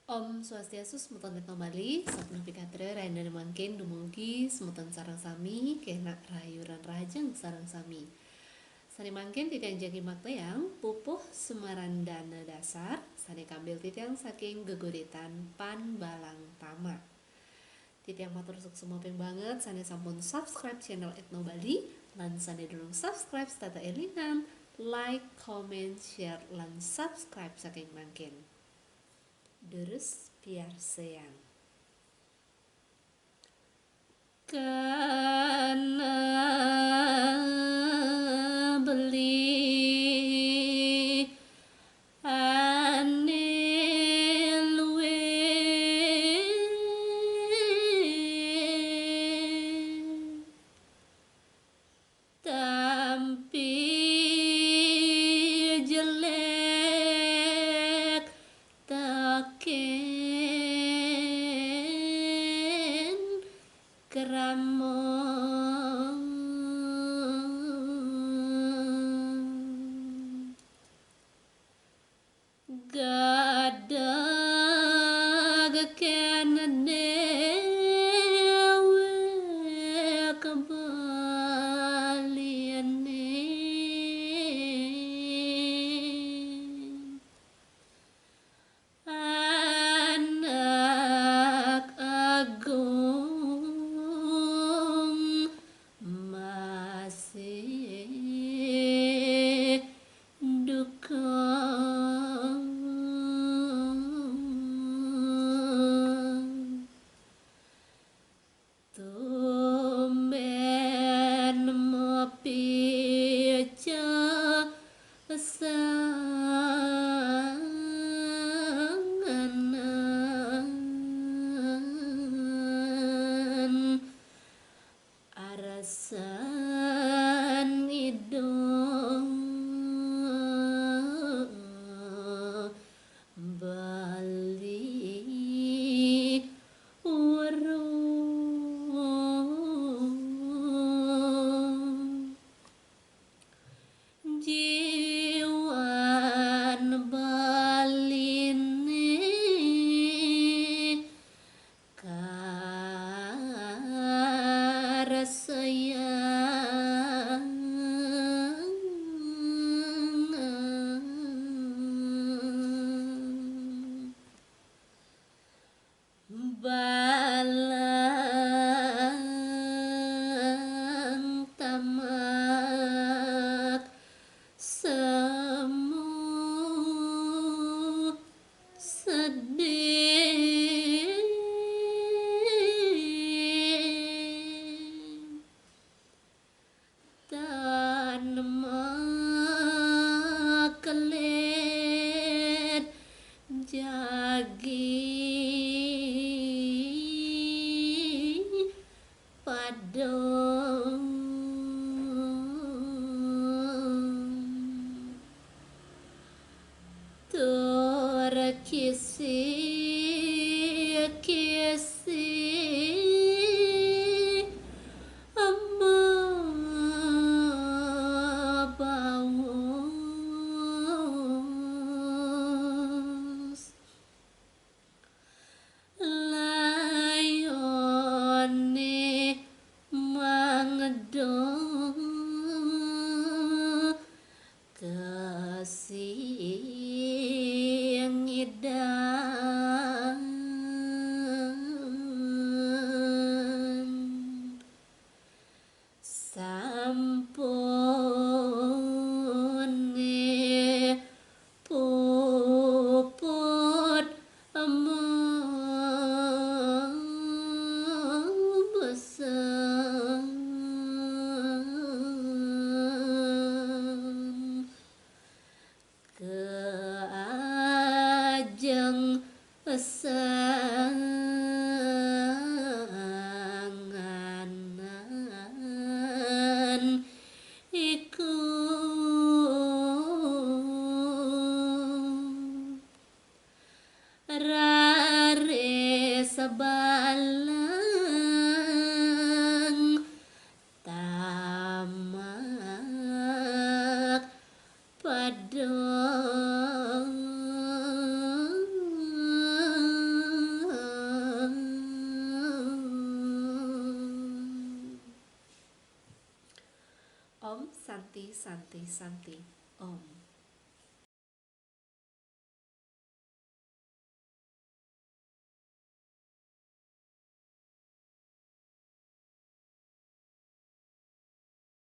Om Swastiastu semeton Retno Bali, Sapno Pikatre, Raindana Mangkin, Dumugi, semeton sarang sami, Kenak Rayuran Rajeng sarang sami. Sani mangkin titiang jagi makleang, pupuh Semarandana dasar, sani kambil titiang saking geguritan Pan Balang Tama. Titiang matur suksema ping banget, sani sampun subscribe channel Etno Bali, lan sani durung subscribe tata elingan, like, comment, share, lan subscribe saking mangkin. Deres biar sayang. Karena beli anil tampi jelek taken keramon gadag kenane kembaliane anak agung masih dukung tumben mopica sanganan arasan idong Bali urung jiwan baline karasayangan balang tamak semu sedih tan makelet jagi padong tur kisi amma baus layone mangedong kasih ngidang sampune puput beseng keajeng sanganan iku rare sebalang tamak padong santi santi santi. Om.